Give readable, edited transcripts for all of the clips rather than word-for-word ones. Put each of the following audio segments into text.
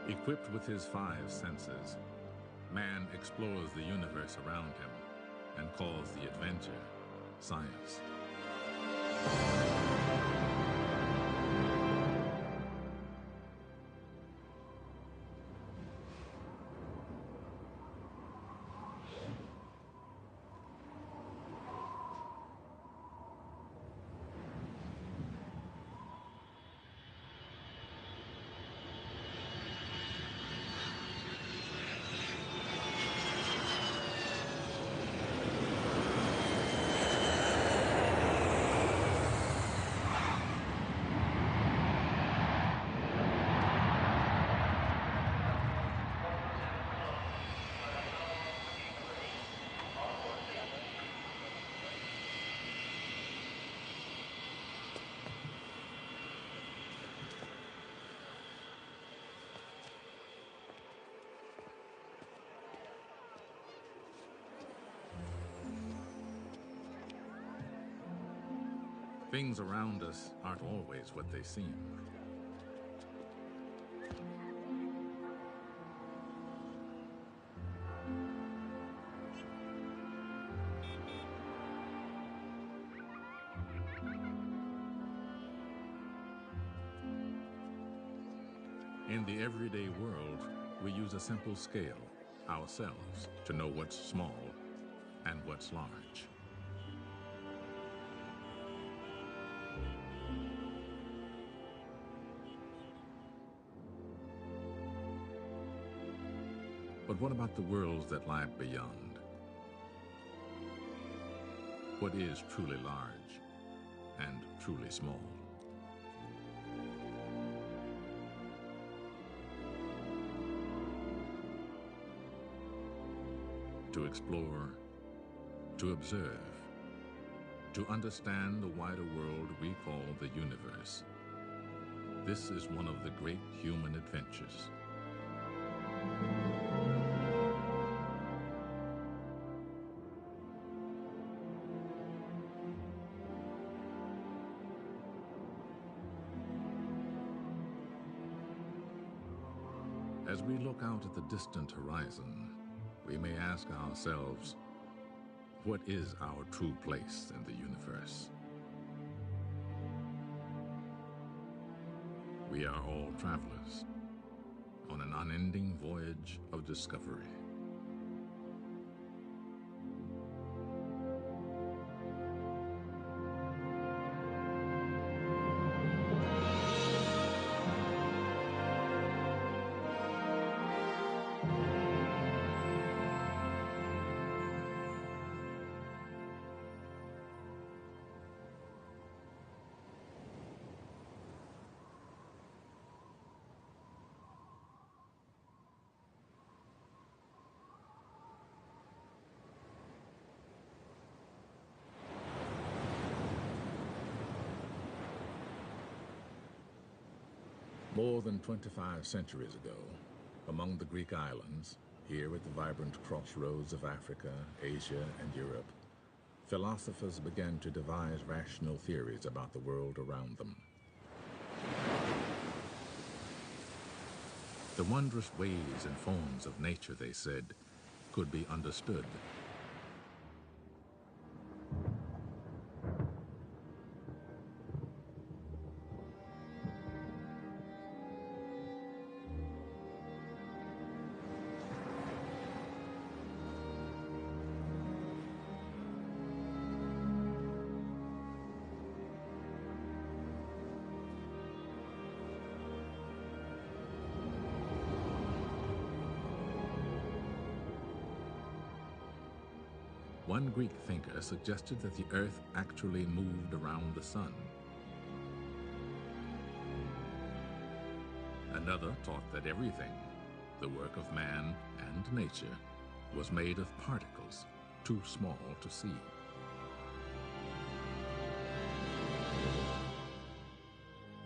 Equipped with his five senses, man explores the universe around him and calls the adventure science. Things around us aren't always what they seem. In the everyday world, we use a simple scale, ourselves, to know what's small and what's large. But what about the worlds that lie beyond? What is truly large and truly small? To explore, to observe, to understand the wider world we call the universe. This is one of the great human adventures. As we look out at the distant horizon, we may ask ourselves, what is our true place in the universe? We are all travelers on an unending voyage of discovery. More than 25 centuries ago, among the Greek islands, here at the vibrant crossroads of Africa, Asia, and Europe, philosophers began to devise rational theories about the world around them. The wondrous ways and forms of nature, they said, could be understood. One Greek thinker suggested that the Earth actually moved around the sun. Another taught that everything, the work of man and nature, was made of particles too small to see.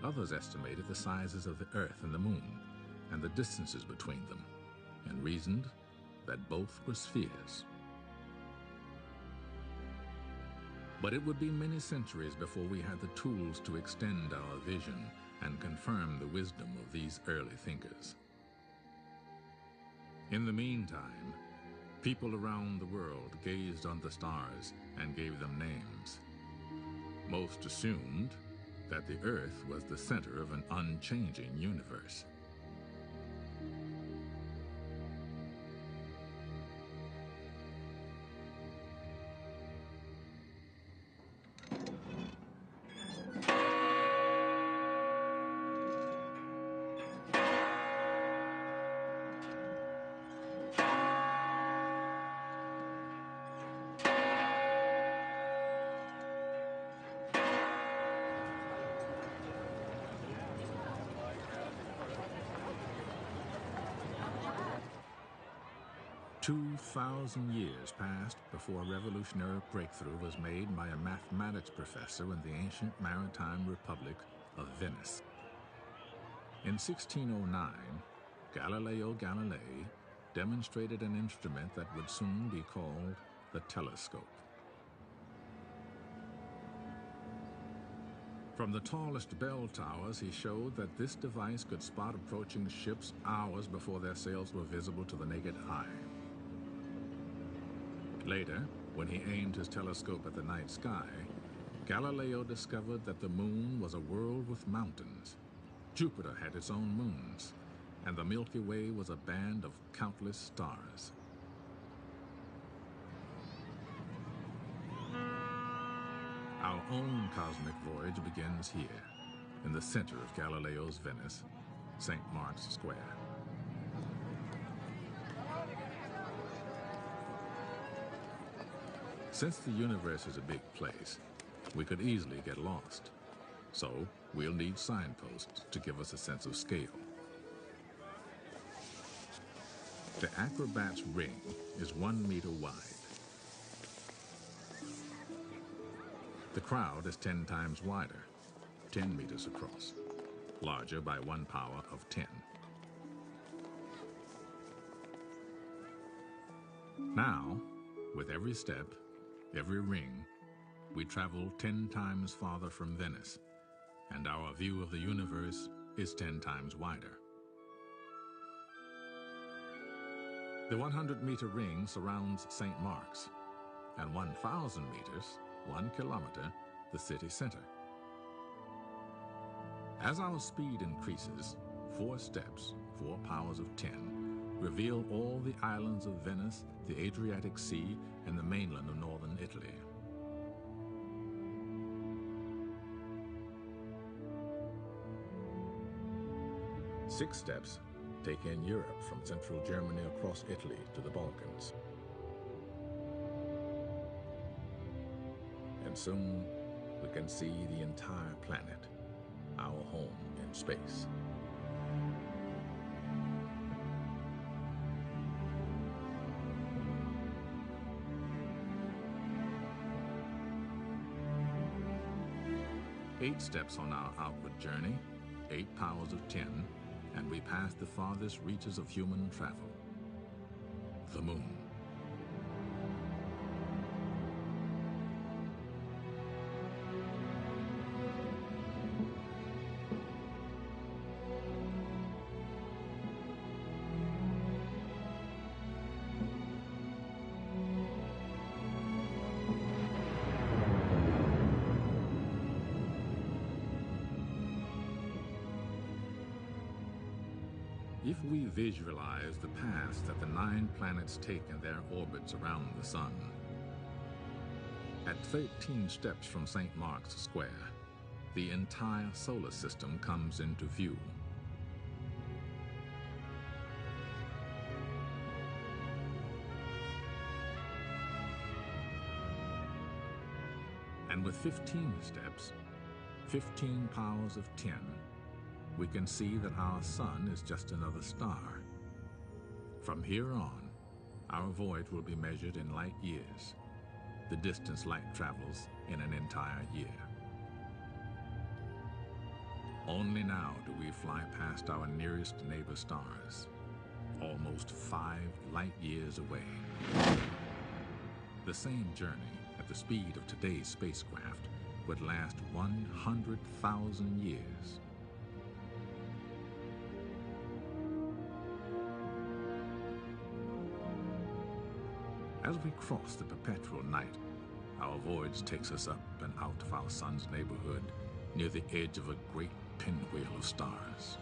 Others estimated the sizes of the Earth and the Moon and the distances between them, and reasoned that both were spheres. But it would be many centuries before we had the tools to extend our vision and confirm the wisdom of these early thinkers. In the meantime, people around the world gazed on the stars and gave them names. Most assumed that the Earth was the center of an unchanging universe. "2,000 years passed before a revolutionary breakthrough was made by a mathematics professor in the ancient maritime republic of Venice. In 1609, Galileo Galilei demonstrated an instrument that would soon be called the telescope. From the tallest bell towers, he showed that this device could spot approaching ships hours before their sails were visible to the naked eye. Later, when he aimed his telescope at the night sky, Galileo discovered that the moon was a world with mountains. Jupiter had its own moons, and the Milky Way was a band of countless stars. Our own cosmic voyage begins here, in the center of Galileo's Venice, St. Mark's Square. Since the universe is a big place, we could easily get lost. So we'll need signposts to give us a sense of scale. The acrobat's ring is 1 meter wide. The crowd is 10 times wider, 10 meters across, larger by 1 power of 10. Now, with every step, every ring, we travel 10 times farther from Venice, and our view of the universe is 10 times wider. The 100-meter ring surrounds St. Mark's, and 1,000 meters, 1 kilometer, the city center. As our speed increases, 4 steps, 4 powers of 10, reveal all the islands of Venice, the Adriatic Sea, and the mainland of northern Italy. Six steps take in Europe from central Germany across Italy to the Balkans. And soon we can see the entire planet, our home in space. Eight steps on our outward journey, 8 powers of 10, and we pass the farthest reaches of human travel, the moon. If we visualize the paths that the 9 planets take in their orbits around the sun, at 13 steps from St. Mark's Square, the entire solar system comes into view. And with 15 steps, 15 powers of 10, we can see that our sun is just another star. From here on, our voyage will be measured in light years, the distance light travels in an entire year. Only now do we fly past our nearest neighbor stars, almost 5 light years away. The same journey at the speed of today's spacecraft would last 100,000 years. As we cross the perpetual night, our voyage takes us up and out of our sun's neighborhood near the edge of a great pinwheel of stars.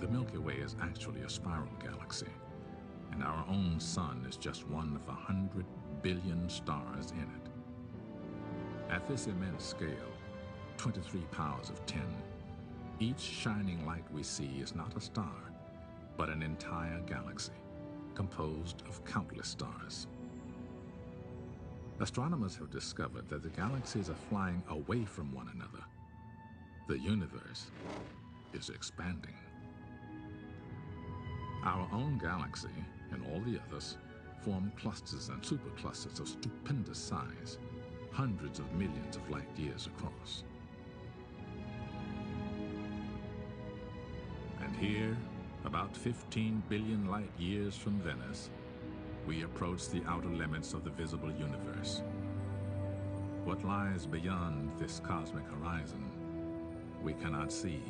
The Milky Way is actually a spiral galaxy, and our own sun is just one of 100 billion stars in it. At this immense scale, 23 powers of 10, each shining light we see is not a star, but an entire galaxy, composed of countless stars. Astronomers have discovered that the galaxies are flying away from one another. The universe is expanding. Our own galaxy, and all the others, form clusters and superclusters of stupendous size, hundreds of millions of light years across. And here, about 15 billion light years from Venice, we approach the outer limits of the visible universe. What lies beyond this cosmic horizon, we cannot see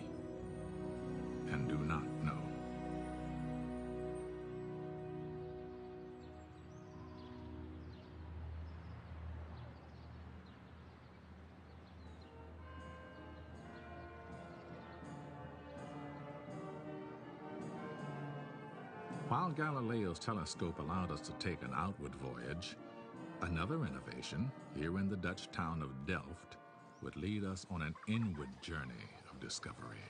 and do not know. While Galileo's telescope allowed us to take an outward voyage, another innovation here in the Dutch town of Delft would lead us on an inward journey of discovery.